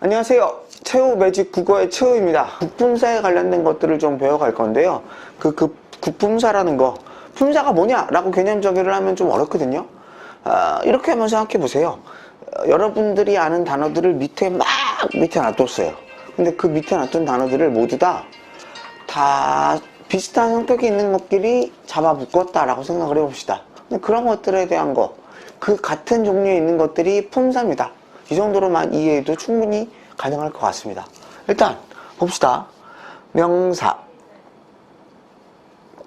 안녕하세요. 최후 매직 국어의 최후입니다. 국품사에 관련된 것들을 좀 배워갈 건데요. 국품사라는 거, 품사가 뭐냐? 라고 개념 정의를 하면 좀 어렵거든요. 이렇게 한번 생각해 보세요. 여러분들이 아는 단어들을 밑에 놔뒀어요. 근데 그 밑에 놔둔 단어들을 모두 다 비슷한 성격이 있는 것끼리 잡아 묶었다라고 생각을 해봅시다. 근데 그런 것들에 대한 그 같은 종류에 있는 것들이 품사입니다. 이 정도로만 이해해도 충분히 가능할 것 같습니다. 일단 봅시다. 명사,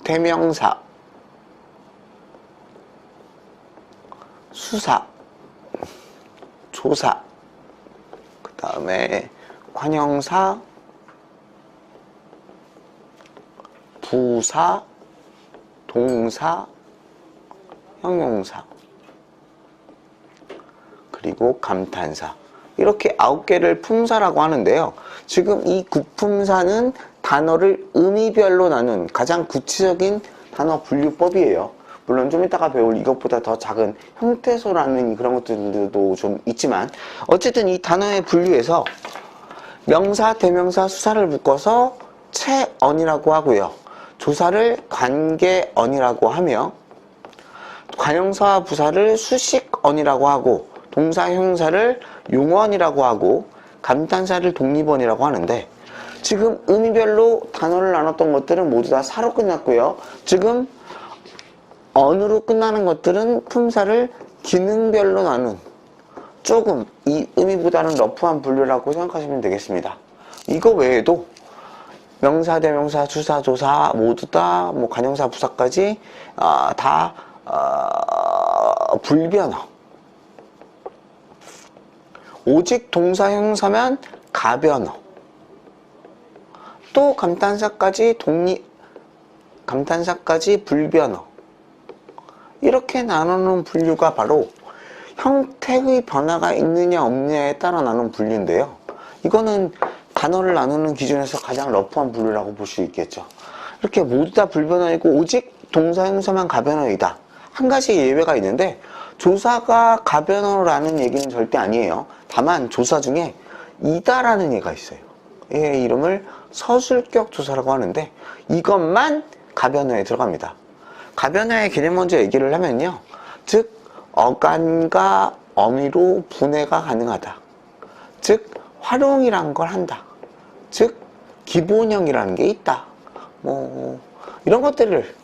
대명사, 수사, 조사, 그 다음에 관형사, 부사, 동사, 형용사, 그리고 감탄사. 이렇게 9개를 품사라고 하는데요. 지금 이 국품사는 단어를 의미별로 나눈 가장 구체적인 단어 분류법이에요. 물론 좀 이따가 배울 이것보다 더 작은 형태소라는 그런 것들도 좀 있지만, 어쨌든 이 단어의 분류에서 명사, 대명사, 수사를 묶어서 체언이라고 하고요. 조사를 관계언이라고 하며, 관형사와 부사를 수식언이라고 하고, 동사, 형용사를 용언이라고 하고, 감탄사를 독립언이라고 하는데, 지금 의미별로 단어를 나눴던 것들은 모두 다 사로 끝났고요. 지금 언으로 끝나는 것들은 품사를 기능별로 나눈 조금 이 의미보다는 러프한 분류라고 생각하시면 되겠습니다. 이거 외에도 명사, 대명사, 주사, 조사 모두 다 관형사, 부사까지 다 불변어. 오직 동사, 형용사면 가변어. 또 감탄사까지 감탄사까지 불변어. 이렇게 나누는 분류가 바로 형태의 변화가 있느냐 없느냐에 따라 나누는 분류인데요. 이거는 단어를 나누는 기준에서 가장 러프한 분류라고 볼 수 있겠죠. 이렇게 모두 다 불변어이고 오직 동사, 형용사만 가변어이다. 한 가지 예외가 있는데, 조사가 가변어라는 얘기는 절대 아니에요. 다만 조사 중에 이다라는 얘가 있어요. 얘의 이름을 서술격 조사라고 하는데, 이것만 가변어에 들어갑니다. 가변어의 개념 먼저 얘기를 하면요, 즉 어간과 어미로 분해가 가능하다. 즉 활용이란 걸 한다. 즉 기본형이라는 게 있다. 이런 것들을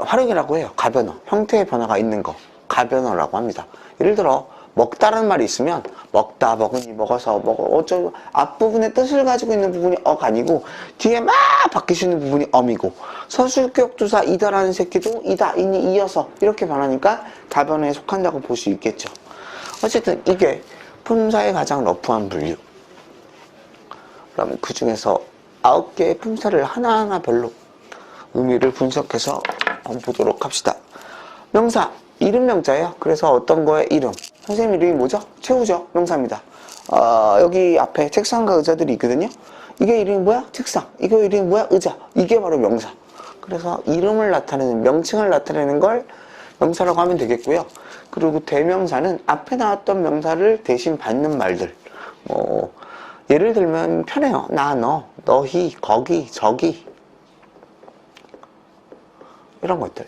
활용이라고 해요. 가변어, 형태의 변화가 있는 거 가변어라고 합니다. 예를 들어 먹다라는 말이 있으면 먹다, 먹으니, 먹어서, 어쩌고 앞부분의 뜻을 가지고 있는 부분이 어간이고 뒤에 막 바뀌시는 부분이 엄이고, 서술격 조사 이다라는 새끼도 이다, 이니, 이어서 이렇게 변하니까 가변어에 속한다고 볼 수 있겠죠. 어쨌든 이게 품사의 가장 러프한 분류. 그럼 그 중에서 9개의 품사를 하나하나 별로 의미를 분석해서 한번 보도록 합시다. 명사, 이름 명자예요. 그래서 어떤 거의 이름. 선생님 이름이 뭐죠? 최후죠. 명사입니다. 여기 앞에 책상과 의자들이 있거든요. 이게 이름이 뭐야? 책상. 이거 이름이 뭐야? 의자. 이게 바로 명사. 그래서 이름을 나타내는, 명칭을 나타내는 걸 명사라고 하면 되겠고요. 그리고 대명사는 앞에 나왔던 명사를 대신 받는 말들. 예를 들면 편해요. 나, 너, 너희, 거기, 저기. 이런 것들.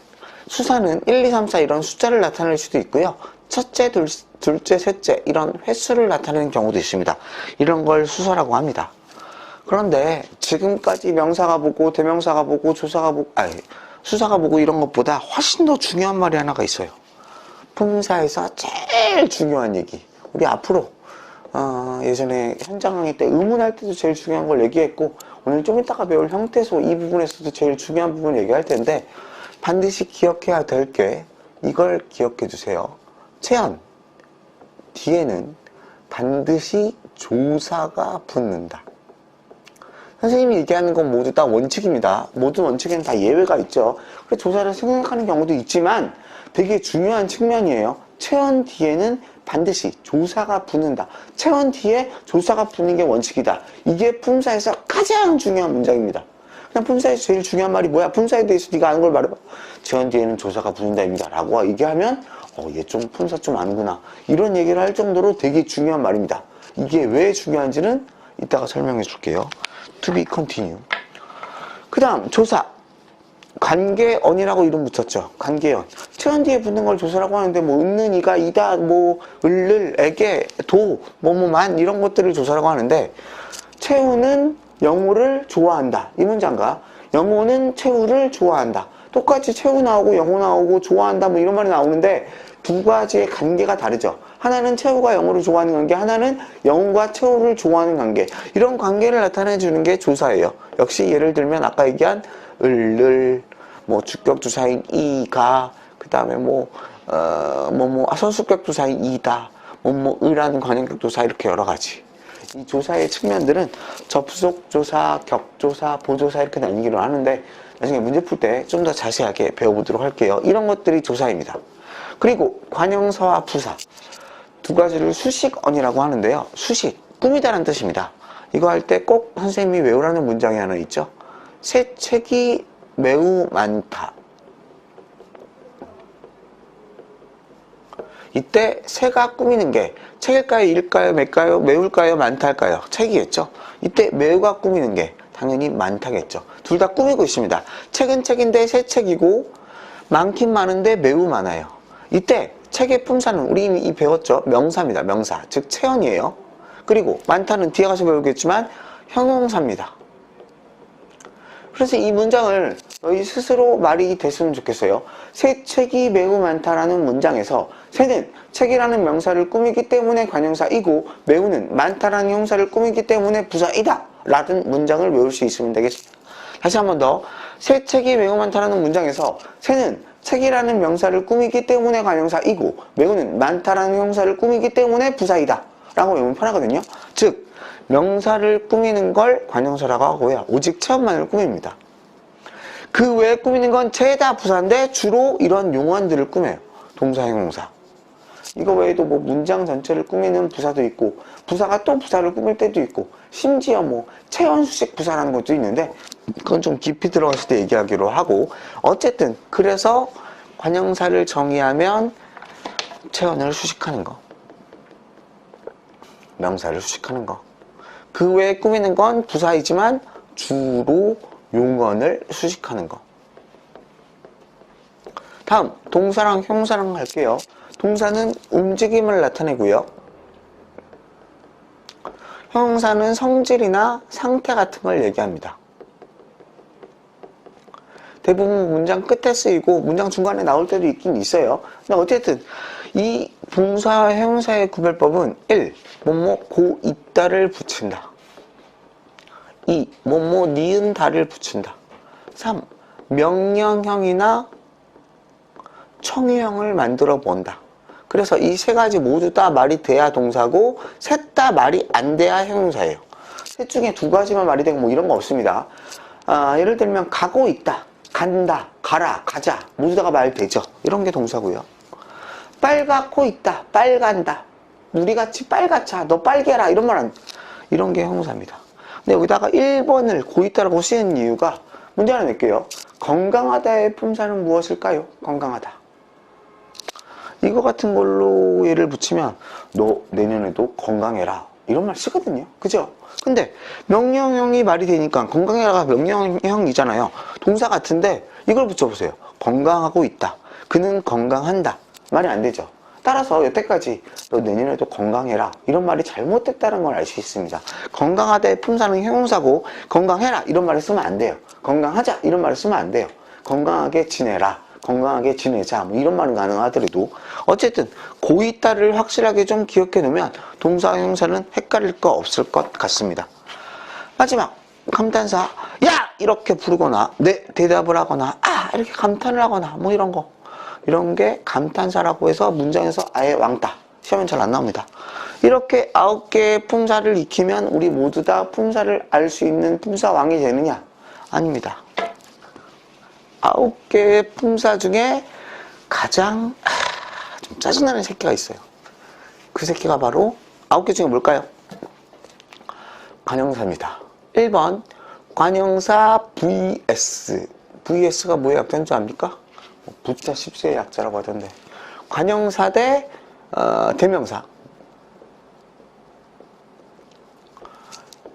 수사는 1, 2, 3, 4 이런 숫자를 나타낼 수도 있고요. 첫째, 둘째, 셋째 이런 횟수를 나타내는 경우도 있습니다. 이런 걸 수사라고 합니다. 그런데 지금까지 명사가 보고 대명사가 보고 수사가 보고 이런 것보다 훨씬 더 중요한 말이 하나가 있어요. 품사에서 제일 중요한 얘기. 우리 앞으로 예전에 현장 강의 때 의문할 때도 제일 중요한 걸 얘기했고, 오늘 좀 이따가 배울 형태소 이 부분에서도 제일 중요한 부분을 얘기할 텐데, 반드시 기억해야 될 게 이걸 기억해 주세요. 체언 뒤에는 반드시 조사가 붙는다. 선생님이 얘기하는 건 모두 다 원칙입니다. 모든 원칙에는 다 예외가 있죠. 그래서 조사를 생각하는 경우도 있지만 되게 중요한 측면이에요. 체언 뒤에는 반드시 조사가 붙는다. 체언 뒤에 조사가 붙는 게 원칙이다. 이게 품사에서 가장 중요한 문장입니다. 그냥 품사에서 제일 중요한 말이 뭐야? 품사에 대해서 네가 아는 걸 말해봐. 체언 뒤에는 조사가 붙는다입니다. 라고 얘기하면 얘 좀 품사 좀 아는구나. 이런 얘기를 할 정도로 되게 중요한 말입니다. 이게 왜 중요한지는 이따가 설명해 줄게요. To be continue. 그 다음 조사. 관계언이라고 이름 붙였죠. 관계언. 체언 뒤에 붙는 걸 조사라고 하는데 뭐 있는 이가 이다 뭐 을를 에게 도 뭐뭐만 이런 것들을 조사라고 하는데 채우는 영호를 좋아한다. 이 문장과 영호는 채우를 좋아한다. 똑같이 채우 나오고 영호 나오고 좋아한다 뭐 이런 말이 나오는데 두 가지의 관계가 다르죠. 하나는 채우가 영호를 좋아하는 관계, 하나는 영호가 채우를 좋아하는 관계. 이런 관계를 나타내 주는 게 조사예요. 역시 예를 들면 아까 얘기한 을을 뭐 주격조사인 이가 그 다음에 서술격조사인 이다 의라는 관형격조사 이렇게 여러 가지. 이 조사의 측면들은 접속조사, 격조사, 보조사 이렇게 나뉘기로 하는데 나중에 문제 풀 때 좀 더 자세하게 배워보도록 할게요. 이런 것들이 조사입니다. 그리고 관형사와 부사 두 가지를 수식언이라고 하는데요. 수식, 꾸미다라는 뜻입니다. 이거 할 때 꼭 선생님이 외우라는 문장이 하나 있죠. 새 책이 매우 많다. 이때 새가 꾸미는 게 책일까요, 일까요, 몇까요, 매울까요, 많다일까요? 책이겠죠. 이때 매우가 꾸미는 게 당연히 많다겠죠. 둘 다 꾸미고 있습니다. 책은 책인데 새 책이고 많긴 많은데 매우 많아요. 이때 책의 품사는 우리 이미 배웠죠. 명사입니다. 명사. 즉 체언이에요. 그리고 많다는 뒤에 가서 배우겠지만 형용사입니다. 그래서 이 문장을 너희 스스로 말이 됐으면 좋겠어요. 새 책이 매우 많다라는 문장에서 새는 책이라는 명사를 꾸미기 때문에 관형사이고 매우는 많다라는 형사를 꾸미기 때문에 부사이다 라는 문장을 외울 수 있으면 되겠습니다. 다시 한 번 더. 새 책이 매우 많다라는 문장에서 새는 책이라는 명사를 꾸미기 때문에 관형사이고 매우는 많다라는 형사를 꾸미기 때문에 부사이다 라고 외우면 편하거든요. 즉 명사를 꾸미는 걸 관형사라고 하고요. 오직 체험만을 꾸밉니다. 그 외에 꾸미는 건 죄다 부사인데 주로 이런 용언들을 꾸며요. 동사, 형용사. 이거 외에도 뭐 문장 전체를 꾸미는 부사도 있고 부사가 또 부사를 꾸밀 때도 있고 심지어 뭐 체언수식 부사라는 것도 있는데 그건 좀 깊이 들어갔을 때 얘기하기로 하고 어쨌든 그래서 관형사를 정의하면 체언을 수식하는 거, 명사를 수식하는 거. 그 외에 꾸미는 건 부사이지만 주로 용언을 수식하는 거. 다음 동사랑 형용사랑 할게요. 동사는 움직임을 나타내고요. 형용사는 성질이나 상태 같은 걸 얘기합니다. 대부분 문장 끝에 쓰이고 문장 중간에 나올 때도 있긴 있어요. 근데 어쨌든 이 동사와 형용사의 구별법은 1. 고 있다를 붙인다. 2. 니은 다를 붙인다. 3. 명령형이나 청유형을 만들어 본다. 그래서 이 세 가지 모두 다 말이 돼야 동사고 셋 다 말이 안 돼야 형용사예요. 셋 중에 두 가지만 말이 되고 뭐 이런 거 없습니다. 예를 들면 가고 있다, 간다, 가라, 가자 모두 다가 말 되죠. 이런 게 동사고요. 빨갛고 있다, 빨간다, 우리같이 빨갛자, 너 빨개라 이런 말은 이런 게 형용사입니다. 근데 여기다가 1번을 고 있다라고 쓰는 이유가 문제 하나 낼게요. 건강하다의 품사는 무엇일까요? 건강하다. 이거 같은 걸로 예를 붙이면 너 내년에도 건강해라 이런 말 쓰거든요. 그죠? 근데 명령형이 말이 되니까 건강해라가 명령형이잖아요. 동사 같은데 이걸 붙여보세요. 건강하고 있다. 그는 건강한다. 말이 안 되죠. 따라서 여태까지 너 내년에도 건강해라 이런 말이 잘못됐다는 걸 알 수 있습니다. 건강하다의 품사는 형용사고 건강해라 이런 말을 쓰면 안 돼요. 건강하자 이런 말을 쓰면 안 돼요. 건강하게 지내라, 건강하게 지내자 뭐 이런 말은 가능하더라도 어쨌든 고 있다를 확실하게 좀 기억해 놓으면 동사 형용사는 헷갈릴 거 없을 것 같습니다. 마지막 감탄사 야 이렇게 부르거나 네 대답을 하거나 아 이렇게 감탄을 하거나 뭐 이런 거 이런 게 감탄사라고 해서 문장에서 아예 왕따 시험엔 잘 안 나옵니다. 이렇게 9개의 품사를 익히면 우리 모두 다 품사를 알 수 있는 품사왕이 되느냐? 아닙니다. 9개의 품사 중에 가장 좀 짜증나는 새끼가 있어요. 그 새끼가 바로 9개 중에 뭘까요? 관형사입니다. 1번 관형사 vs vs가 뭐의 약자인 줄 압니까? 부자 10세의 약자라고 하던데 관형사 대 대명사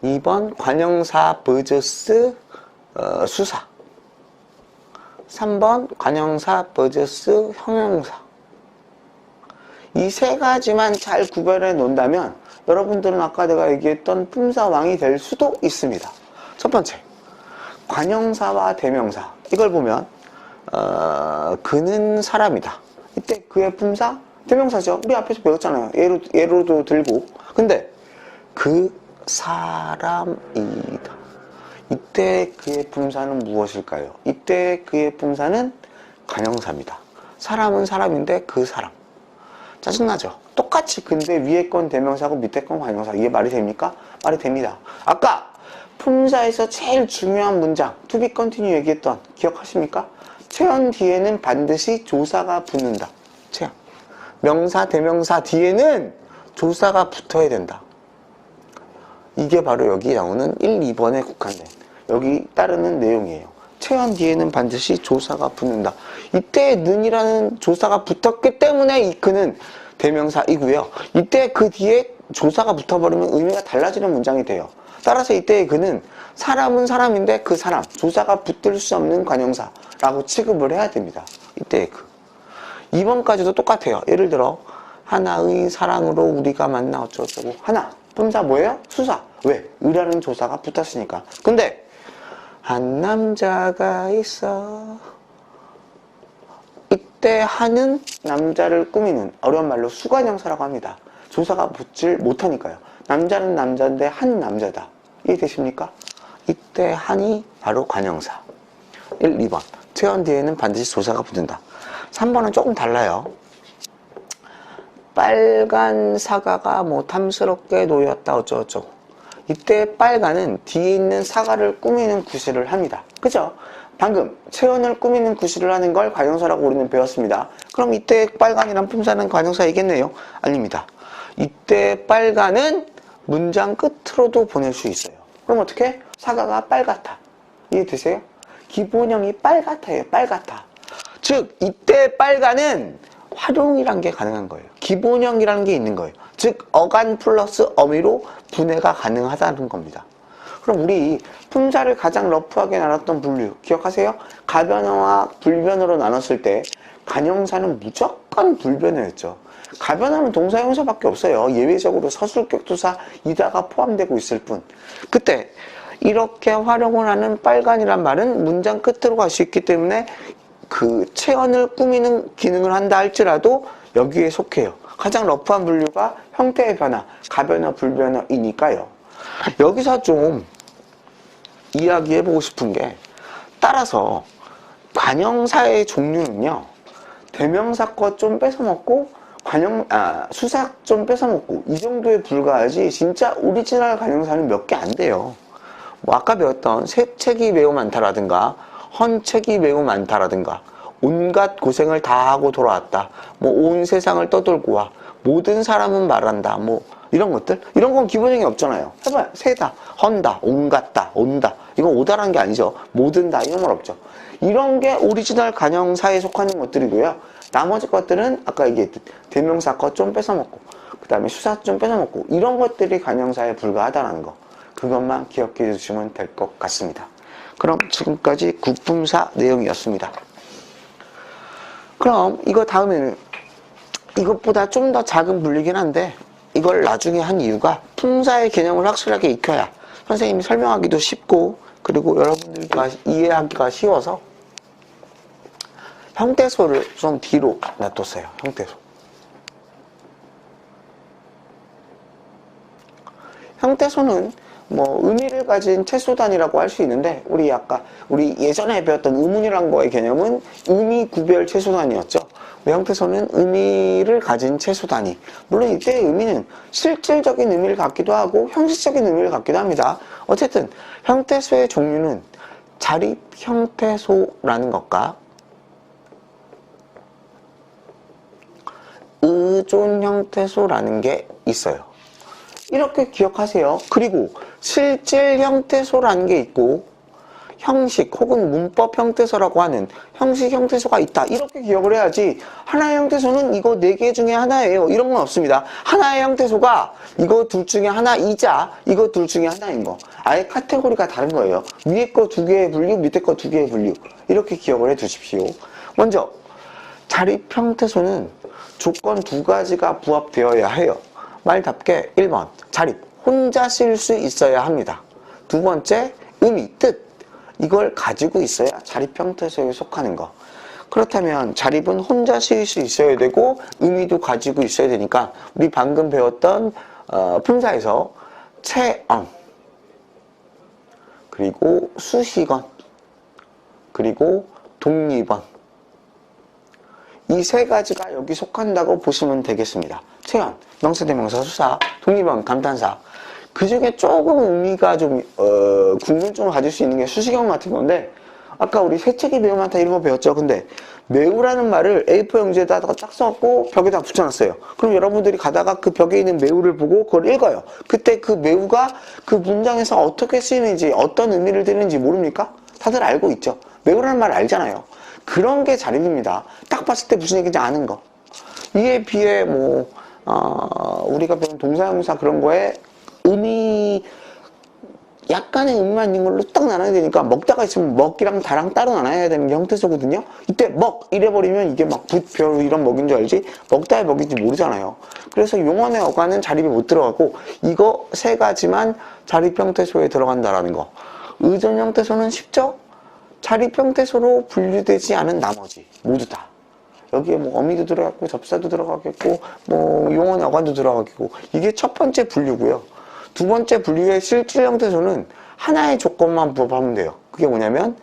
2번 관형사 vs 수사. 3번 관형사 vs 형용사. 이 세 가지만 잘 구별해 놓는다면 여러분들은 아까 내가 얘기했던 품사왕이 될 수도 있습니다. 첫 번째, 관형사와 대명사. 이걸 보면 그는 사람이다. 이때 그의 품사 대명사죠. 우리 앞에서 배웠잖아요. 예로도 들고. 근데 그 사람이다. 이때 그의 품사는 무엇일까요? 이때 그의 품사는 관형사입니다. 사람은 사람인데 그 사람. 짜증나죠? 똑같이 근데 위에 건 대명사고 밑에 건 관형사. 이게 말이 됩니까? 말이 됩니다. 아까 품사에서 제일 중요한 문장 to be continue 얘기했던 기억하십니까? 체언 뒤에는 반드시 조사가 붙는다. 체언. 명사, 대명사 뒤에는 조사가 붙어야 된다. 이게 바로 여기 나오는 1, 2번에 국한된 여기 따르는 내용이에요. 체언 뒤에는 반드시 조사가 붙는다. 이때 는이라는 조사가 붙었기 때문에 이 그는 대명사이고요. 이때 그 뒤에 조사가 붙어버리면 의미가 달라지는 문장이 돼요. 따라서 이때의 그는 사람은 사람인데 그 사람, 조사가 붙을 수 없는 관형사라고 취급을 해야 됩니다. 이때의 그. 2번까지도 똑같아요. 예를 들어 하나의 사랑으로 우리가 만나 어쩌고저쩌고. 하나, 품사 뭐예요? 수사. 왜? 의라는 조사가 붙었으니까. 근데 한 남자가 있어. 이때 한은 남자를 꾸미는 어려운 말로 수관형사라고 합니다. 조사가 붙질 못하니까요. 남자는 남자인데 한 남자다. 이해되십니까? 이때 한이 바로 관형사. 1, 2번. 체언 뒤에는 반드시 조사가 붙는다. 3번은 조금 달라요. 빨간 사과가 뭐 탐스럽게 놓였다 어쩌고저쩌고. 이때 빨간은 뒤에 있는 사과를 꾸미는 구실을 합니다. 그죠? 방금 체언을 꾸미는 구실을 하는 걸 관형사라고 우리는 배웠습니다. 그럼 이때 빨간이란 품사는 관형사이겠네요? 아닙니다. 이때 빨간은 문장 끝으로도 보낼 수 있어요. 그럼 어떻게? 사과가 빨갛다. 이해되세요? 기본형이 빨갛다예요. 빨갛다. 즉 이때 빨간은 활용이란 게 가능한 거예요. 기본형이라는 게 있는 거예요. 즉 어간 플러스 어미로 분해가 가능하다는 겁니다. 그럼 우리 품사를 가장 러프하게 나눴던 분류 기억하세요? 가변어와 불변어로 나눴을 때 관형사는 무조건 불변어였죠. 가변어는 동사 형사밖에 없어요. 예외적으로 서술격투사 이다가 포함되고 있을 뿐. 그때 이렇게 활용을 하는 빨간이란 말은 문장 끝으로 갈 수 있기 때문에 그 체언을 꾸미는 기능을 한다 할지라도 여기에 속해요. 가장 러프한 분류가 형태의 변화, 가변어, 불변어이니까요. 여기서 좀 이야기해보고 싶은 게 따라서 관형사의 종류는요. 대명사 거 좀 뺏어먹고 수사 좀 뺏어먹고 이 정도에 불과하지 진짜 오리지널 관형사는 몇 개 안 돼요. 뭐 아까 배웠던 세책이 매우 많다라든가 헌책이 매우 많다라든가 온갖 고생을 다 하고 돌아왔다. 뭐 온 세상을 떠돌고 와. 모든 사람은 말한다. 뭐 이런 것들? 이런 건 기본형이 없잖아요. 해봐요. 세다, 헌다, 온갖다, 온다. 이건 오다라는 게 아니죠. 모든다 이런 건 없죠. 이런 게 오리지널 관형사에 속하는 것들이고요. 나머지 것들은 아까 얘기했듯 대명사 거 좀 뺏어먹고 그 다음에 수사 좀 뺏어먹고 이런 것들이 관형사에 불과하다는 거. 그것만 기억해 주시면 될 것 같습니다. 그럼 지금까지 국품사 내용이었습니다. 그럼 이거 다음에는 이것보다 좀 더 작은 분류긴 한데 이걸 나중에 한 이유가 품사의 개념을 확실하게 익혀야 선생님이 설명하기도 쉽고 그리고 여러분들과 이해하기가 쉬워서 형태소를 좀 뒤로 놔뒀어요. 형태소. 형태소는 뭐 의미를 가진 채소단이라고 할 수 있는데 우리 예전에 배웠던 의문이란 거의 개념은 의미 구별 채소단이었죠. 형태소는 의미를 가진 채소단위. 물론 이때의 의미는 실질적인 의미를 갖기도 하고 형식적인 의미를 갖기도 합니다. 어쨌든 형태소의 종류는 자립 형태소라는 것과 의존 형태소라는 게 있어요. 이렇게 기억하세요. 그리고 실질 형태소라는 게 있고 형식 혹은 문법 형태소라고 하는 형식 형태소가 있다. 이렇게 기억을 해야지 하나의 형태소는 이거 4개 중에 하나예요. 이런 건 없습니다. 하나의 형태소가 이거 둘 중에 하나이자 이거 둘 중에 하나인 거. 아예 카테고리가 다른 거예요. 위에 거 2개의 분류, 밑에 거 2개의 분류. 이렇게 기억을 해 두십시오. 먼저 자립 형태소는 조건 2가지가 부합되어야 해요. 말답게 1번 자립, 혼자 쓸 수 있어야 합니다. 2번째 의미, 뜻, 이걸 가지고 있어야 자립 형태소에 속하는 거. 그렇다면 자립은 혼자 쓸 수 있어야 되고 의미도 가지고 있어야 되니까 우리 방금 배웠던 품사에서 체언, 그리고 수식언, 그리고 독립언, 이 3가지가 여기 속한다고 보시면 되겠습니다. 체언, 명사, 대명사, 수사, 독립언, 감탄사. 그 중에 조금 의미가 좀 궁금증을 가질 수 있는 게 수식형 같은 건데, 아까 우리 세책이 매우 많다 이런 거 배웠죠. 근데 매우라는 말을 A4 용지에다가 딱 써갖고 벽에다 붙여놨어요. 그럼 여러분들이 가다가 그 벽에 있는 매우를 보고 그걸 읽어요. 그때 그 매우가 그 문장에서 어떻게 쓰이는지, 어떤 의미를 드리는지 모릅니까? 다들 알고 있죠. 매우라는 말 알잖아요. 그런 게 자립입니다. 딱 봤을 때 무슨 얘기인지 아는 거. 이에 비해 우리가 배운 동사형사 그런 거에 의미, 약간의 의미만 있는 걸로 딱 나눠야 되니까 먹다가 있으면 먹이랑 다랑 따로 나눠야 되는 게 형태소거든요. 이때 먹 이래버리면 이게 막 붓, 별 이런 먹인 줄 알지 먹다의 먹인지 모르잖아요. 그래서 용언의 어간은 자립이 못 들어가고 이거 3가지만 자립 형태소에 들어간다라는 거. 의존 형태소는 쉽죠? 자립 형태소로 분류되지 않은 나머지 모두 다 여기에 어미도 들어갔고 접사도 들어가겠고 용언의 어간도 들어가겠고 이게 첫 번째 분류고요. 2번째 분류의 실질 형태소는 하나의 조건만 부합하면 돼요. 그게 뭐냐면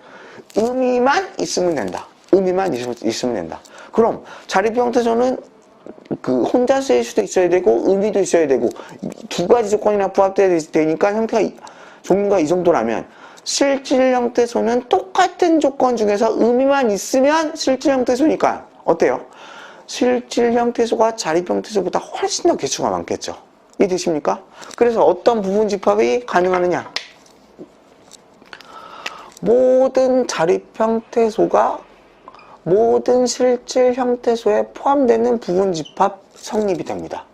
의미만 있으면 된다. 의미만 있으면 된다. 그럼 자립 형태소는 그 혼자 쓰일 수도 있어야 되고 의미도 있어야 되고 2가지 조건이나 부합돼야 되니까 형태가 종류가 이 정도라면 실질 형태소는 똑같은 조건 중에서 의미만 있으면 실질 형태소니까 어때요? 실질 형태소가 자립 형태소보다 훨씬 더 개수가 많겠죠. 이해되십니까? 그래서 어떤 부분 집합이 가능하느냐? 모든 자립 형태소가 모든 실질 형태소에 포함되는 부분 집합 성립이 됩니다.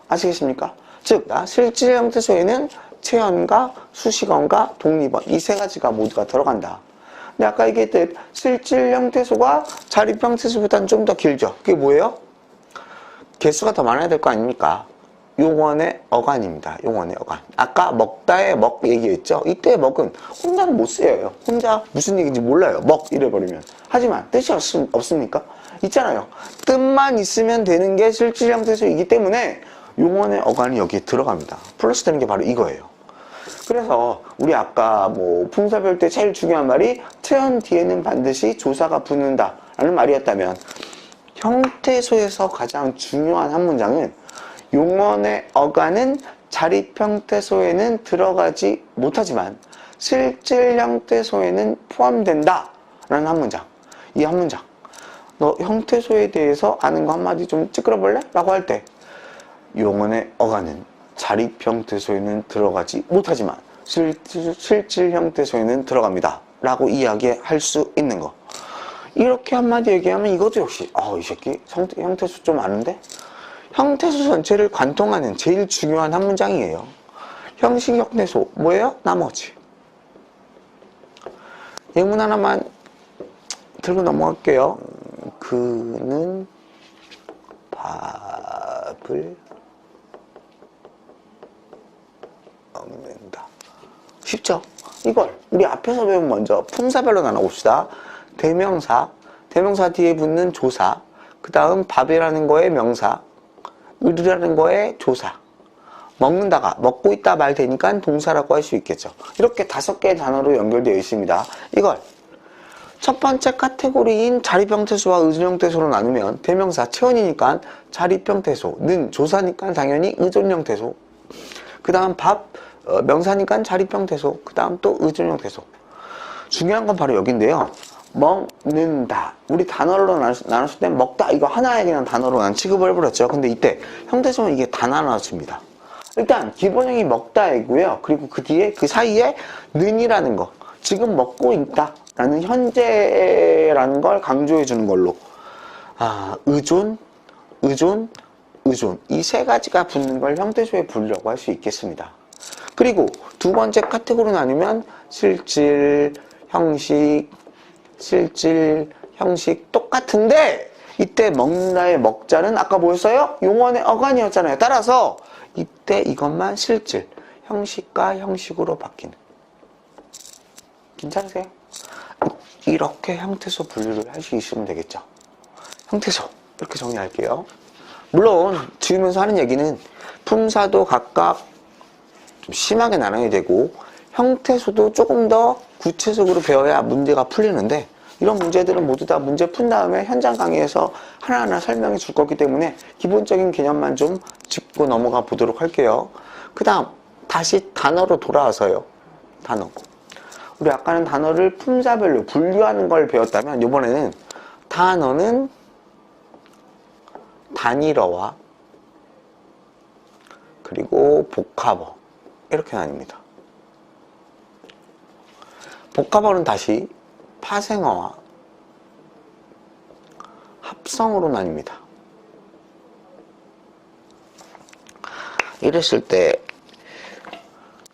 아시겠습니까? 즉, 실질 형태소에는 체언과 수식언과 독립언 이 3가지가 모두가 들어간다. 근데 아까 얘기했듯 실질 형태소가 자립 형태소보다는 좀 더 길죠. 그게 뭐예요? 개수가 더 많아야 될 거 아닙니까? 용언의 어간입니다. 용언의 어간. 아까 먹다의 먹 얘기했죠? 이때 먹은 혼자는 못 쓰여요. 혼자 무슨 얘기인지 몰라요. 먹 이래버리면. 하지만 뜻이 없습니까? 있잖아요. 뜻만 있으면 되는 게 실질 형태소이기 때문에 용언의 어간이 여기에 들어갑니다. 플러스 되는 게 바로 이거예요. 그래서 우리 아까 품사 배울 때 제일 중요한 말이 체언 뒤에는 반드시 조사가 붙는다 라는 말이었다면 형태소에서 가장 중요한 한 문장은 용언의 어간은 자립 형태소에는 들어가지 못하지만 실질 형태소에는 포함된다 라는 한 문장. 이 한 문장 너 형태소에 대해서 아는 거 한마디 좀 찌끄러 볼래? 라고 할 때 용언의 어간은 자립 형태소에는 들어가지 못하지만 실질 형태소에는 들어갑니다 라고 이야기할 수 있는 거. 이렇게 한마디 얘기하면 이것도 역시 이 새끼 형태소 좀 아는데? 형태소 전체를 관통하는 제일 중요한 한 문장이에요. 형식 형태소 뭐예요? 나머지. 예문 하나만 들고 넘어갈게요. 그는 밥을 먹는다. 쉽죠? 이걸 우리 앞에서 배운 먼저 품사별로 나눠봅시다. 대명사 뒤에 붙는 조사, 그 다음 밥이라는 거에 명사, 의리라는 거에 조사, 먹는다가 먹고 있다 말 되니까 동사라고 할 수 있겠죠. 이렇게 5개의 단어로 연결되어 있습니다. 이걸 첫 번째 카테고리인 자립형태소와 의존형태소로 나누면 대명사 체언이니까 자립형태소, 조사니까 당연히 의존형태소, 그 다음 밥 명사니까 자립형태소, 그 다음 또 의존형태소. 중요한 건 바로 여기인데요. 먹는다. 우리 단어로 나눴을 때 먹다 이거 하나의 그냥 단어로 난 취급을 해버렸죠. 근데 이때 형태소는 이게 다 나눠집니다. 일단 기본형이 먹다이고요. 그리고 그 뒤에 그 사이에 는이라는 거 지금 먹고 있다 라는 현재라는 걸 강조해 주는 걸로 의존, 의존, 의존 이 세 가지가 붙는 걸 형태소의 분류라고 할 수 있겠습니다. 그리고 두 번째 카테고리 나누면 실질, 형식, 실질, 형식 똑같은데 이때 먹는다의 먹자는 아까 뭐였어요? 용언의 어간이었잖아요. 따라서 이때 이것만 실질, 형식과 형식으로 바뀌는. 괜찮으세요? 이렇게 형태소 분류를 할 수 있으면 되겠죠. 형태소 이렇게 정리할게요. 물론 지으면서 하는 얘기는 품사도 각각 좀 심하게 나눠야 되고 형태소도 조금 더 구체적으로 배워야 문제가 풀리는데 이런 문제들은 모두 다 문제 푼 다음에 현장 강의에서 하나하나 설명해 줄 거기 때문에 기본적인 개념만 좀 짚고 넘어가 보도록 할게요. 그 다음 다시 단어로 돌아와서요. 단어. 우리 아까는 단어를 품사별로 분류하는 걸 배웠다면 이번에는 단어는 단일어와 그리고 복합어 이렇게 나뉩니다. 복합어는 다시 파생어와 합성어로 나뉩니다. 이랬을 때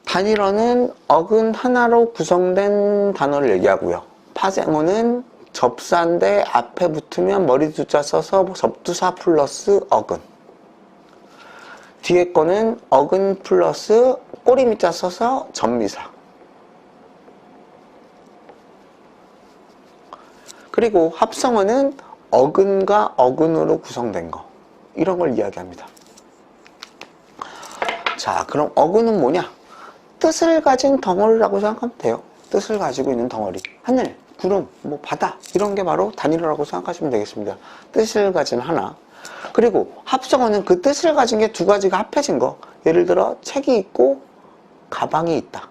단일어는 어근 하나로 구성된 단어를 얘기하고요. 파생어는 접사인데 앞에 붙으면 머리 두자 써서 접두사 플러스 어근. 뒤에 거는 어근 플러스 꼬리 밑자 써서 접미사. 그리고 합성어는 어근과 어근으로 구성된 거. 이런 걸 이야기합니다. 자, 그럼 어근은 뭐냐? 뜻을 가진 덩어리라고 생각하면 돼요. 뜻을 가지고 있는 덩어리. 하늘, 구름, 뭐 바다 이런 게 바로 단일어라고 생각하시면 되겠습니다. 뜻을 가진 하나. 그리고 합성어는 그 뜻을 가진 게 두 가지가 합해진 거. 예를 들어 책이 있고 가방이 있다.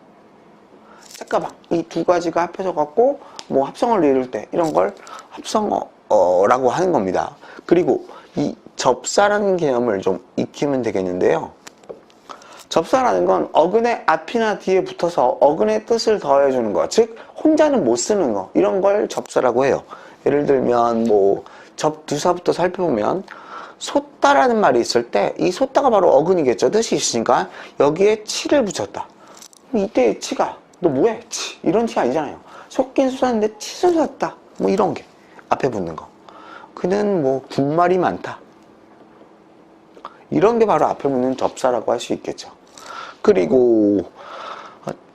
책가방 이 두 가지가 합해져 갖고 뭐 합성어를 이룰 때 이런 걸 합성어라고 하는 겁니다. 그리고 이 접사라는 개념을 좀 익히면 되겠는데요. 접사라는 건 어근의 앞이나 뒤에 붙어서 어근의 뜻을 더해주는 거, 즉 혼자는 못 쓰는 거 이런 걸 접사라고 해요. 예를 들면 뭐 접두사부터 살펴보면 솟다라는 말이 있을 때 이 솟다가 바로 어근이겠죠. 뜻이 있으니까 여기에 치를 붙였다. 이때 치가 너 뭐해? 치 이런 치 아니잖아요. 솟긴 솟았는데 치를 솟았다. 뭐 이런 게 앞에 붙는 거. 그는 뭐 군말이 많다. 이런 게 바로 앞에 붙는 접사라고 할 수 있겠죠. 그리고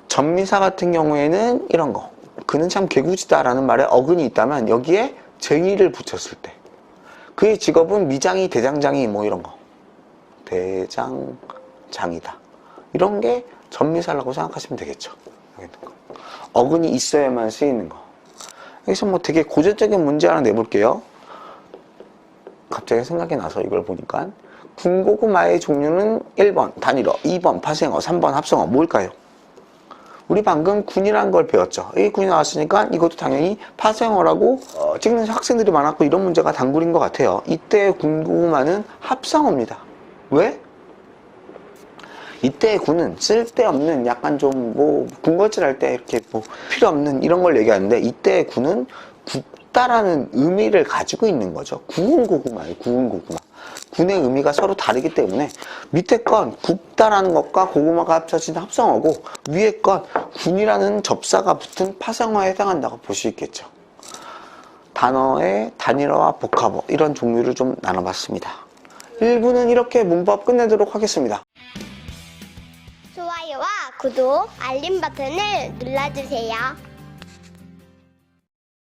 접미사 같은 경우에는 이런 거. 그는 참 개구지다 라는 말에 어근이 있다면 여기에 쟁이를 붙였을 때 그의 직업은 미장이 대장장이 뭐 이런 거. 대장장이다. 이런 게 접미사라고 생각하시면 되겠죠. 여기 있는 거. 어근이 있어야만 쓰이는 거. 여기서 뭐 되게 고전적인 문제 하나 내볼게요. 갑자기 생각이 나서 이걸 보니까 군고구마의 종류는 1번 단일어, 2번 파생어, 3번 합성어 뭘까요? 우리 방금 군이라는 걸 배웠죠. 이 군이 나왔으니까 이것도 당연히 파생어라고 찍는 학생들이 많았고 이런 문제가 단골인 것 같아요. 이때 군고구마는 합성어입니다. 왜? 이때 군은 쓸데없는 약간 좀 뭐 군것질 할 때 이렇게 뭐 필요 없는 이런 걸 얘기하는데 이때 군은 굽다라는 의미를 가지고 있는 거죠. 구운 고구마예요. 구운 고구마. 군의 의미가 서로 다르기 때문에 밑에 건 굽다라는 것과 고구마가 합쳐진 합성어고 위에 건 군이라는 접사가 붙은 파생어에 해당한다고 볼 수 있겠죠. 단어의 단일어와 복합어 이런 종류를 좀 나눠봤습니다. 1부는 이렇게 문법 끝내도록 하겠습니다. 좋아요와 구독, 알림 버튼을 눌러주세요.